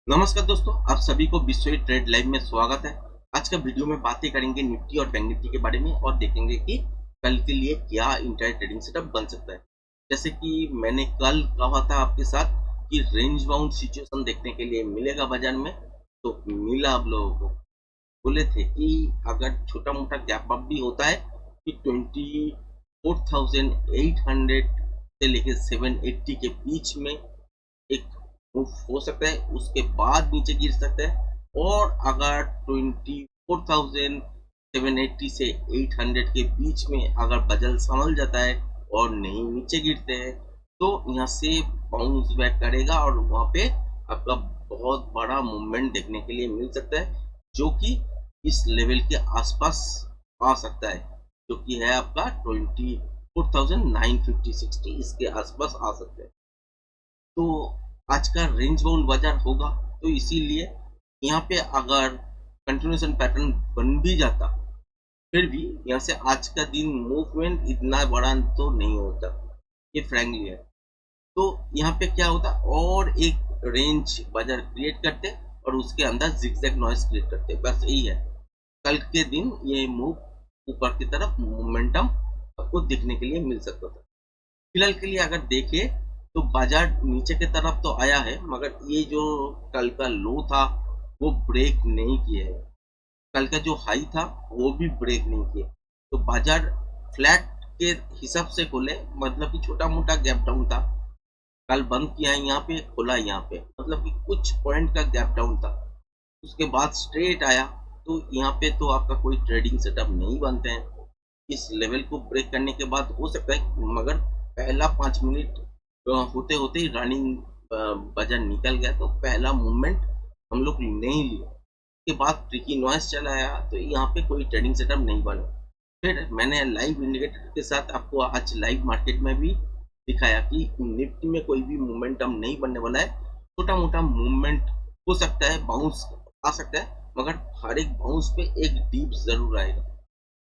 नमस्कार दोस्तों, आप सभी को विश्व ट्रेड लाइव में स्वागत है। आज का वीडियो में बातें करेंगे निफ्टी और बैंक निफ्टी के बारे में और देखेंगे कि कल के लिए क्या इंट्राडे ट्रेडिंग सेटअप बन सकता है। जैसे कि मैंने कल कहा था आपके साथ कि रेंज बाउंड सिचुएशन देखने के लिए मिलेगा बाजार में, तो मिला आप लोगों को। बोले थे कि अगर छोटा मोटा गैप अप भी होता है कि 24,800 से लेके 780 के बीच में एक मूव हो सकता है, उसके बाद नीचे गिर सकता है। और अगर 24,780 से 800 के बीच में अगर बाजार संभल जाता है और नहीं नीचे गिरते हैं, तो यहाँ से बाउंस बैक करेगा और वहाँ पे आपका बहुत बड़ा मूवमेंट देखने के लिए मिल सकता है, जो कि इस लेवल के आसपास आ सकता है, जो कि है आपका 24,950-60 इसके आसपास आ सकता है। तो आज का रेंज बाउंड बाजार होगा, तो इसीलिए यहाँ पे अगर कंटिन्यूएशन पैटर्न बन भी जाता, फिर भी यहाँ से आज का दिन मूवमेंट इतना बड़ा तो नहीं होता, ये फ्रैंकली है। तो यहाँ पे क्या होता, और एक रेंज बाजार क्रिएट करते और उसके अंदर जिगजैग नॉइस क्रिएट करते, बस यही है। कल के दिन ये मूव ऊपर की तरफ मोमेंटम आपको देखने के लिए मिल सकता था। फिलहाल के लिए अगर देखें तो बाजार नीचे की तरफ तो आया है, मगर ये जो कल का लो था वो ब्रेक नहीं किए है। कल का जो हाई था वो भी ब्रेक नहीं किए, तो बाजार फ्लैट के हिसाब से खोले, मतलब कि छोटा मोटा गैप डाउन था। कल बंद किया है यहाँ पे, खोला यहाँ पे, मतलब कि कुछ पॉइंट का गैप डाउन था, उसके बाद स्ट्रेट आया। तो यहाँ पे तो आपका कोई ट्रेडिंग सेटअप नहीं बनते हैं। इस लेवल को ब्रेक करने के बाद हो सकता है, मगर पहला 5 मिनट होते होते ही रनिंग बाजार निकल गया, तो पहला मूवमेंट हम लोग नहीं लिया। के बाद ट्रिकी नॉइस चला आया, तो यहाँ पे कोई ट्रेडिंग सेटअप नहीं बना। फिर मैंने लाइव इंडिकेटर के साथ आपको आज लाइव मार्केट में भी दिखाया कि निफ्टी में कोई भी मोमेंटम नहीं बनने वाला है। छोटा मोटा मूवमेंट हो सकता है, बाउंस आ सकता है, मगर हर एक बाउंस पे एक डीप जरूर आएगा।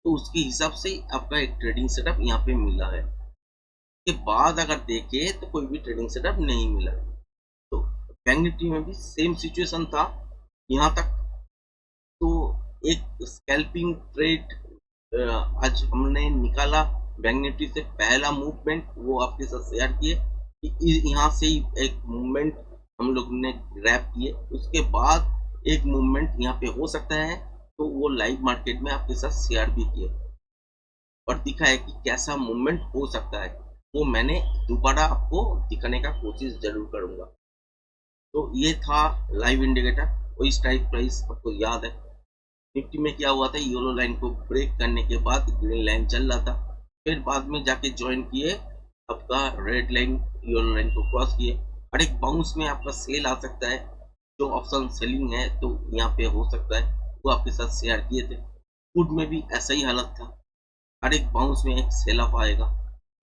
तो उसके हिसाब से आपका एक ट्रेडिंग सेटअप यहाँ पे मिला है। के बाद अगर देखें तो कोई भी ट्रेडिंग सेटअप नहीं मिला। तो बैंक निफ्टी में भी सेम सिचुएशन था यहाँ तक। तो एक स्कैल्पिंग ट्रेड आज हमने निकाला बैंक निफ्टी से, पहला मूवमेंट वो आपके साथ शेयर किए कि यहाँ से ही एक मूवमेंट हम लोग ने ग्रैब किए। उसके बाद एक मूवमेंट यहाँ पे हो सकता है, तो वो लाइव मार्केट में आपके साथ शेयर भी किए और दिखाया कि कैसा मूवमेंट हो सकता है। वो मैंने दोबारा आपको दिखाने का कोशिश जरूर करूंगा। तो ये था लाइव इंडिकेटर, वही स्ट्राइक प्राइस आपको याद है। निफ्टी में क्या हुआ था, येलो लाइन को ब्रेक करने के बाद ग्रीन लाइन चल रहा था, फिर बाद में जाके ज्वाइन किए आपका रेड लाइन, येलो लाइन को क्रॉस किए। हर एक बाउंस में आपका सेल आ सकता है, जो ऑप्शन सेलिंग है तो यहाँ पे हो सकता है, वो आपके साथ शेयर किए थे। फूड में भी ऐसा ही हालत था, हर एक बाउंस में एक सेल ऑफ आएगा,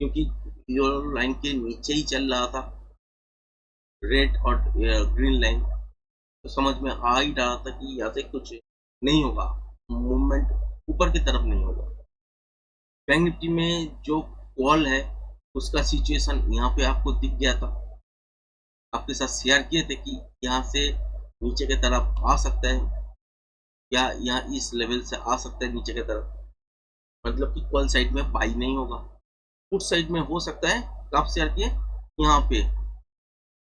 क्योंकि येलो लाइन के नीचे ही चल रहा था रेड और ग्रीन लाइन। तो समझ में आ ही रहा था कि यहाँ से कुछ नहीं होगा, मूवमेंट ऊपर की तरफ नहीं होगा। बैंक निफ्टी में जो कॉल है उसका सिचुएशन यहाँ पे आपको दिख गया था, आपके साथ शेयर किए थे कि यहाँ से नीचे की तरफ आ सकता है, या यहाँ इस लेवल से आ सकता है नीचे की तरफ, मतलब कि कॉल साइड में बाई नहीं होगा, पुट साइड में हो सकता है। कब शेयर किए, यहाँ पे।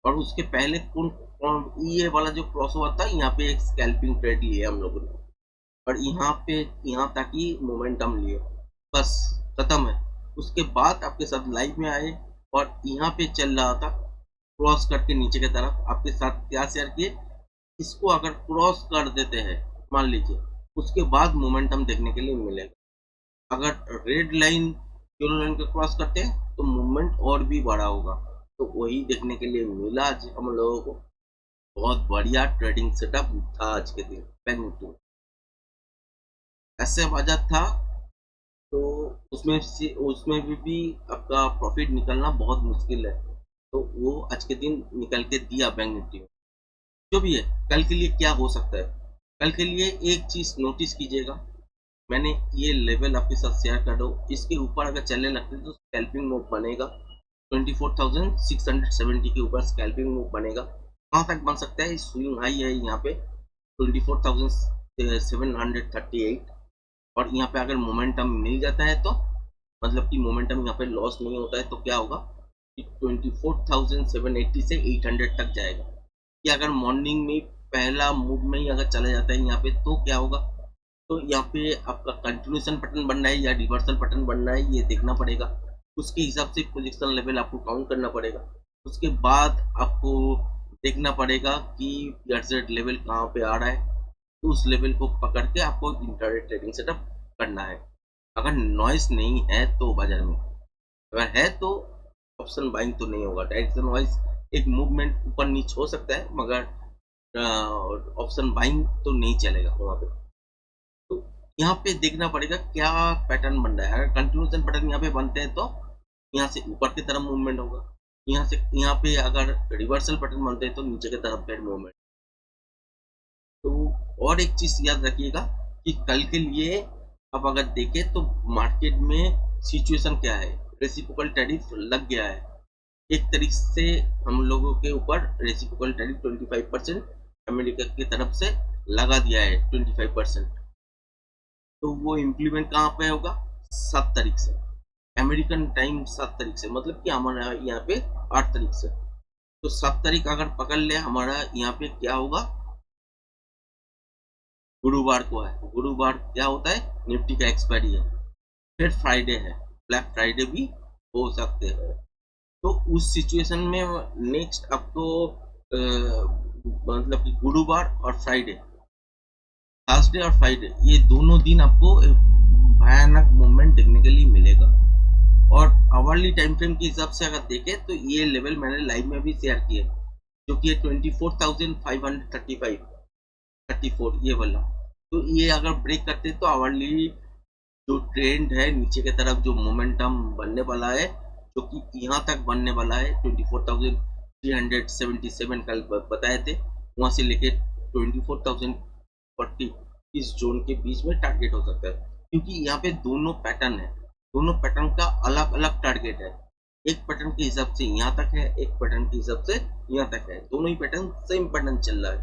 और उसके पहले कौन कौन ये वाला जो क्रॉस ओवर था, यहाँ पे एक स्कैल्पिंग ट्रेड लिए हम लोगों ने, और यहाँ पे यहाँ तक ही मोमेंटम लिए, बस खत्म है। उसके बाद आपके साथ लाइव में आए और यहाँ पे चल रहा था क्रॉस करके नीचे की तरफ, आपके साथ क्या शेयर किए, इसको अगर क्रॉस कर देते हैं मान लीजिए, उसके बाद मोमेंटम देखने के लिए मिलेगा। अगर रेड लाइन येलो लाइन को क्रॉस करते हैं तो मूवमेंट और भी बड़ा होगा। तो वही देखने के लिए मिला आज हम लोगों को। बहुत बढ़िया ट्रेडिंग सेटअप था आज के दिन बैंक निफ्टी में। ऐसे बजट था, तो उसमें भी आपका प्रॉफिट निकलना बहुत मुश्किल है, तो वो आज के दिन निकल के दिया बैंक निफ्टी में। जो भी है, कल के लिए क्या हो सकता है, कल के लिए एक चीज नोटिस कीजिएगा, मैंने ये लेवल आपके साथ शेयर कर दो, इसके ऊपर अगर चलने लगते हैं तो स्कैल्पिंग मूव बनेगा। 24,670 के ऊपर स्कैल्पिंग मूव बनेगा। कहाँ तक बन सकता है? स्विंग हाई है यहाँ पे 24,738, और यहाँ पे अगर मोमेंटम मिल जाता है तो मतलब कि मोमेंटम यहाँ पे लॉस नहीं होता है तो क्या होगा कि 24,780 से 800 तक जाएगा। कि अगर मॉर्निंग में पहला मूव में ही अगर चला जाता है यहाँ पे तो क्या होगा, तो यहाँ पे आपका कंटिन्यूएशन पैटर्न बन रहा है या रिवर्सल पैटर्न बन रहा है ये देखना पड़ेगा। उसके हिसाब से पोजीशन लेवल आपको काउंट करना पड़ेगा। उसके बाद आपको देखना पड़ेगा कि पीआरजेड लेवल कहाँ पे आ रहा है, तो उस लेवल को पकड़ के आपको इंट्राडे ट्रेडिंग सेटअप करना है। अगर नॉइस नहीं है तो बाजार में, अगर है तो ऑप्शन बाइंग तो नहीं होगा। डायरेक्शन वाइज एक मूवमेंट ऊपर नीचे हो सकता है मगर ऑप्शन बाइंग तो नहीं चलेगा वहाँ पे। तो यहाँ पे देखना पड़ेगा क्या पैटर्न बन रहा है। अगर कंटिन्यूएशन पैटर्न यहाँ पे बनते हैं तो यहाँ से ऊपर की तरफ मूवमेंट होगा, यहाँ से यहाँ पे अगर रिवर्सल पैटर्न बनते हैं तो नीचे की तरफ फिर मूवमेंट। तो और एक चीज याद रखिएगा कि कल के लिए अब अगर देखें तो मार्केट में सिचुएशन क्या है, रेसिप्रोकल टैरिफ लग गया है एक तरीके से हम लोगों के ऊपर। रेसिप्रोकल टैरिफ 25% अमेरिका की तरफ से लगा दिया है 25%। तो वो इम्प्लीमेंट कहाँ पे होगा? 7 तारीख से, अमेरिकन टाइम 7 तारीख से, मतलब कि हमारा यहाँ पे 8 तारीख से। तो 7 तारीख अगर पकड़ ले हमारा यहाँ पे क्या होगा, गुरुवार को है। गुरुवार क्या होता है? निफ्टी का एक्सपायरी है। फिर फ्राइडे है, ब्लैक फ्राइडे भी हो सकते हैं। तो उस सिचुएशन में नेक्स्ट आपको मतलब कि गुरुवार और फ्राइडे, थर्सडे और फ्राइडे, ये दोनों दिन आपको भयानक मूवमेंट देखने के लिए मिलेगा। और आवरली टाइम फ्रेम के हिसाब से अगर देखें तो ये लेवल मैंने लाइव में भी शेयर किए, जो कि 24,535 34 ये वाला। तो ये अगर ब्रेक करते तो आवरली जो ट्रेंड है नीचे की तरफ जो मोमेंटम बनने वाला है, जो कि यहाँ तक बनने वाला है 24,377 कल बताए थे, वहां से लेके 24,040 इस जोन के बीच में टारगेट हो सकता है। क्योंकि यहाँ पे दोनों पैटर्न है, दोनों पैटर्न का अलग अलग टारगेट है। एक पैटर्न के हिसाब से यहाँ तक है, एक पैटर्न के हिसाब से यहाँ तक है, दोनों ही पैटर्न सेम पैटर्न चल रहा है।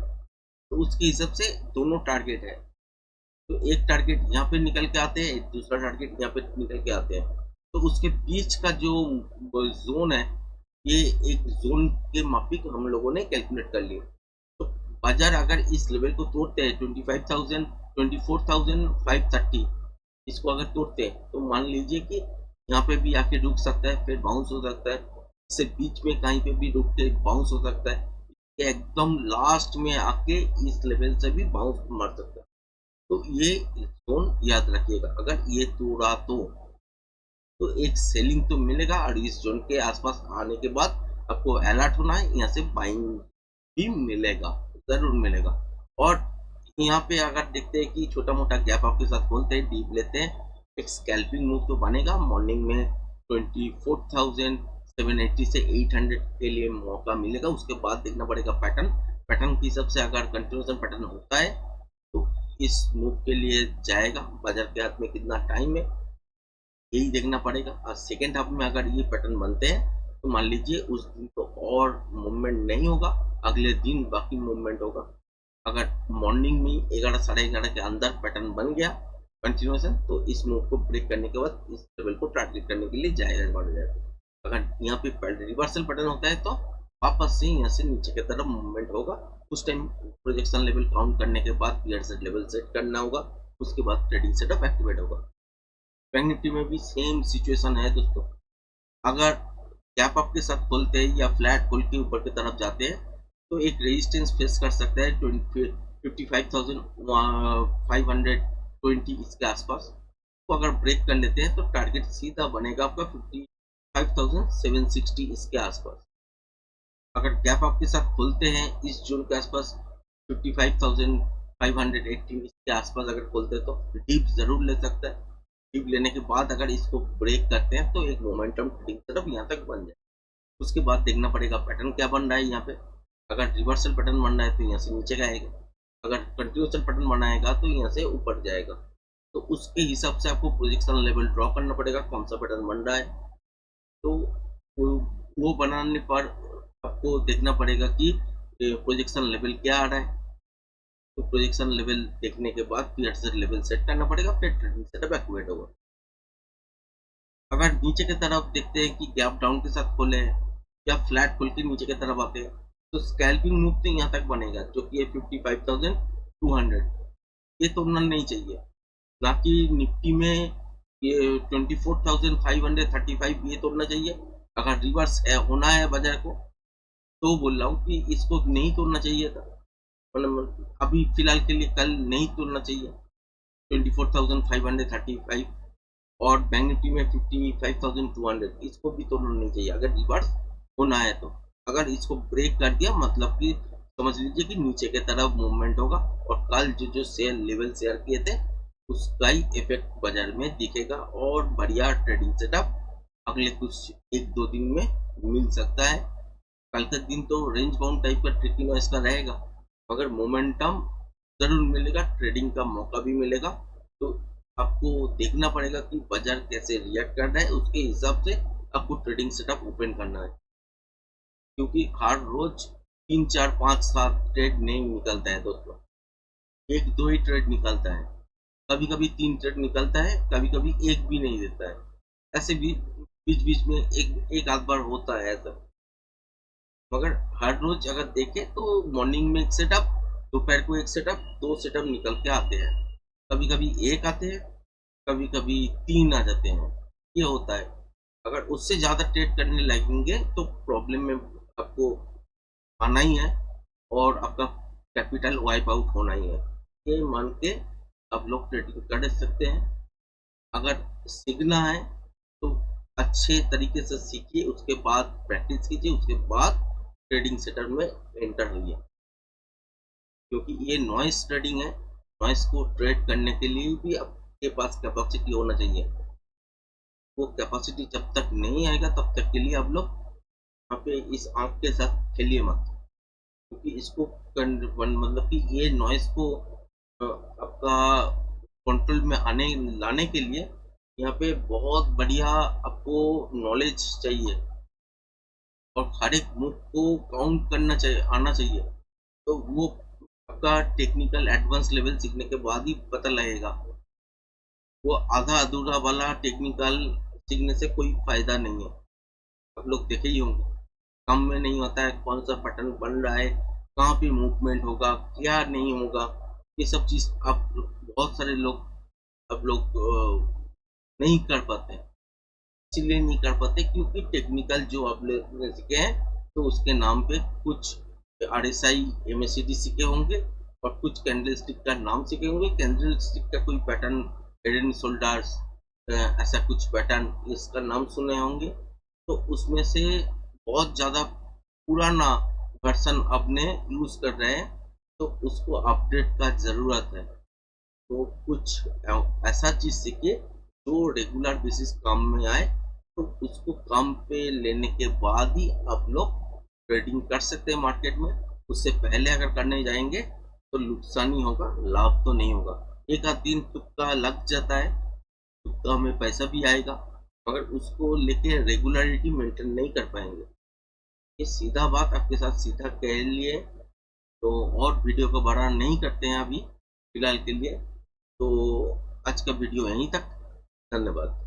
तो उसके हिसाब से दोनों टारगेट है। तो एक टारगेट यहाँ पे निकल के आते हैं, दूसरा टारगेट यहाँ पे निकल के आते हैं। तो उसके बीच का जो जोन है, ये एक जोन के माफिक हम लोगों ने कैलकुलेट कर लिया। तो बाजार अगर इस लेवल को तोड़ते हैं 25,000 24,530, इसको अगर तोड़ते हैं तो मान लीजिए कि यहाँ पे भी आके रुक सकता है, फिर बाउंस हो सकता है, इससे बीच में कहीं पे भी रुक के बाउंस हो सकता है, एकदम लास्ट में आके इस लेवल से भी बाउंस मार सकता है। तो ये जोन याद रखिएगा। अगर ये तोड़ा तो एक सेलिंग तो मिलेगा, और इस जोन के आसपास आने के बाद आपको अलर्ट होना है, यहाँ से बाइंग भी मिलेगा, जरूर मिलेगा। और यहाँ पे अगर देखते हैं कि छोटा मोटा गैप आपके साथ खोलते हैं, डीप लेते हैं, एक स्कैल्पिंग मूव तो बनेगा मॉर्निंग में 24,780 से 800 के लिए मौका मिलेगा। उसके बाद देखना पड़ेगा पैटर्न, पैटर्न के हिसाब से अगर कंटिन्यूएशन पैटर्न होता है तो इस मूव के लिए जाएगा। बाजार के हाथ में कितना टाइम है यही देखना पड़ेगा। और सेकेंड हाफ में अगर ये पैटर्न बनते हैं तो मान लीजिए उस दिन तो और मूवमेंट नहीं होगा, अगले दिन बाकी मूवमेंट होगा। अगर मॉर्निंग में 11 साढ़े 11 के अंदर पैटर्न बन गया कंटिन्यूएशन, तो इस मूव को ब्रेक करने के बाद इस लेवल को टारगेट करने के लिए जाएगा बढ़ जाएगा। अगर यहाँ पे रिवर्सल पैटर्न होता है तो वापस से यहाँ से नीचे की तरफ मूवमेंट होगा। उस टाइम प्रोजेक्शन लेवल काउंट करने के बाद पीयर सेट लेवल सेट करना होगा, उसके बाद ट्रेडिंग सेटअप एक्टिवेट होगा। बैंक निफ्टी में भी सेम सिचुएशन है दोस्तों। अगर गैप अप के साथ खोलते हैं या फ्लैट खोल के ऊपर की तरफ जाते हैं तो एक रेजिस्टेंस फेस कर सकता है 55,520 इसके आसपास। तो अगर ब्रेक कर लेते हैं तो टारगेट सीधा बनेगा आपका 55,760 इसके आसपास। अगर गैप अप के साथ खोलते हैं इस जोन के आसपास 55,518 इसके आसपास अगर खोलते हैं तो डीप जरूर ले सकता है। डीप लेने के बाद अगर इसको ब्रेक करते हैं तो एक मोमेंटम ट्रेडिंग तरफ यहाँ तक बन जाए। उसके बाद देखना पड़ेगा पैटर्न क्या बन रहा है यहाँ पे। अगर रिवर्सल पैटर्न बन रहा है तो यहाँ से नीचे का आएगा, अगर कंटिन्यूएशन पैटर्न बनाएगा तो यहाँ से ऊपर जाएगा। तो उसके हिसाब से आपको प्रोजेक्शन लेवल ड्रॉ करना पड़ेगा कौन सा पैटर्न बन रहा है। तो वो बनाने पर आपको देखना पड़ेगा कि प्रोजेक्शन लेवल क्या आ रहा है। तो प्रोजेक्शन लेवल देखने के बाद फिर से लेवल सेट करना पड़ेगा, फिर ट्रेडिंग सेटअप एक्टिवेट होगा। अगर नीचे की तरफ देखते हैं कि गैप डाउन के साथ खोले हैं या फ्लैट खोल के नीचे की तरफ आते हैं, तो स्कैल्पिंग मूव तो यहाँ तक बनेगा, जो कि है 55,200। ये तोड़ना नहीं चाहिए, ना कि निफ्टी में ये 24,535 ये तोड़ना चाहिए। अगर रिवर्स है होना है बाजार को, तो बोल रहा हूँ कि इसको नहीं तोड़ना चाहिए था, मतलब अभी फिलहाल के लिए कल नहीं तोड़ना चाहिए 24,535, और बैंक निफ्टी में 55,200 इसको भी तोड़ना नहीं चाहिए अगर रिवर्स होना है तो। अगर इसको ब्रेक कर दिया मतलब कि समझ लीजिए कि नीचे की तरफ मूवमेंट होगा, और कल जो शेयर लेवल शेयर किए थे उसका ही इफेक्ट बाजार में दिखेगा, और बढ़िया ट्रेडिंग सेटअप अगले कुछ 1-2 दिन में मिल सकता है। कल का दिन तो रेंज बाउंड टाइप का ट्रिकी नॉइस का रहेगा, मगर मोमेंटम जरूर मिलेगा, ट्रेडिंग का मौका भी मिलेगा। तो आपको देखना पड़ेगा कि बाजार कैसे रिएक्ट कर रहा है, उसके हिसाब से आपको ट्रेडिंग सेटअप ओपन करना है, क्योंकि हर रोज 3, 4, 5, 7 ट्रेड नहीं निकलता है दोस्तों, 1-2 ही ट्रेड निकलता है। कभी कभी 3 ट्रेड निकलता है, कभी कभी एक भी नहीं देता है। ऐसे भी बीच बीच में एक आध बार होता है ऐसा, मगर हर रोज अगर देखें तो मॉर्निंग में एक सेटअप, दोपहर को एक सेटअप, 2 सेटअप निकल के आते हैं। कभी कभी एक आते हैं, कभी कभी 3 आ जाते हैं, ये होता है। अगर उससे ज़्यादा ट्रेड करने लगेंगे तो प्रॉब्लम में आपको आना ही है, और आपका कैपिटल वाइप आउट होना ही है। ये मान के आप लोग ट्रेडिंग कर सकते हैं। अगर सीखना है तो अच्छे तरीके से सीखिए, उसके बाद प्रैक्टिस कीजिए, उसके बाद ट्रेडिंग सेटअप में एंटर होइए, क्योंकि ये नॉइस ट्रेडिंग है। नॉइस को ट्रेड करने के लिए भी आपके पास कैपेसिटी होना चाहिए। वो कैपेसिटी जब तक नहीं आएगा तब तक के लिए आप लोग यहाँ पे इस आंख के साथ खेलिए मत, क्योंकि इसको मतलब कि ये नॉइस को आपका कंट्रोल में आने लाने के लिए यहाँ पे बहुत बढ़िया आपको नॉलेज चाहिए, और हर एक मूव को काउंट करना चाहिए, आना चाहिए। तो वो आपका टेक्निकल एडवांस लेवल सीखने के बाद ही पता लगेगा। वो आधा अधूरा वाला टेक्निकल सीखने से कोई फायदा नहीं है। आप लोग देखे ही होंगे, कम में नहीं होता है, कौन सा पैटर्न बन रहा है, कहाँ पे मूवमेंट होगा, क्या नहीं होगा, ये सब चीज़ आप बहुत सारे लोग आप लोग नहीं कर पाते, इसलिए नहीं कर पाते क्योंकि टेक्निकल जो आप लोग ने सीखे हैं तो उसके नाम पे कुछ RSI MACD सीखे होंगे, और कुछ कैंडल स्टिक का नाम सीखे होंगे। कैंडल स्टिक का कोई पैटर्न, हेड एंड शोल्डर्स, ऐसा कुछ पैटर्न इसका नाम सुने होंगे। तो उसमें से बहुत ज़्यादा पुराना वर्सन अपने यूज़ कर रहे हैं, तो उसको अपडेट का ज़रूरत है। तो कुछ ऐसा चीज़ सीखिए जो रेगुलर बेसिस काम में आए, तो उसको काम पे लेने के बाद ही आप लोग ट्रेडिंग कर सकते हैं मार्केट में। उससे पहले अगर करने जाएंगे तो नुकसान ही होगा, लाभ तो नहीं होगा। एक आध दिन तुक्का लग जाता है, तुक्का में पैसा भी आएगा, मगर उसको लेके रेगुलरिटी मेंटेन नहीं कर पाएंगे। ये सीधा बात आपके साथ सीधा कह लिए, तो और वीडियो को बड़ा नहीं करते हैं अभी फिलहाल के लिए। तो आज का वीडियो यहीं तक, धन्यवाद।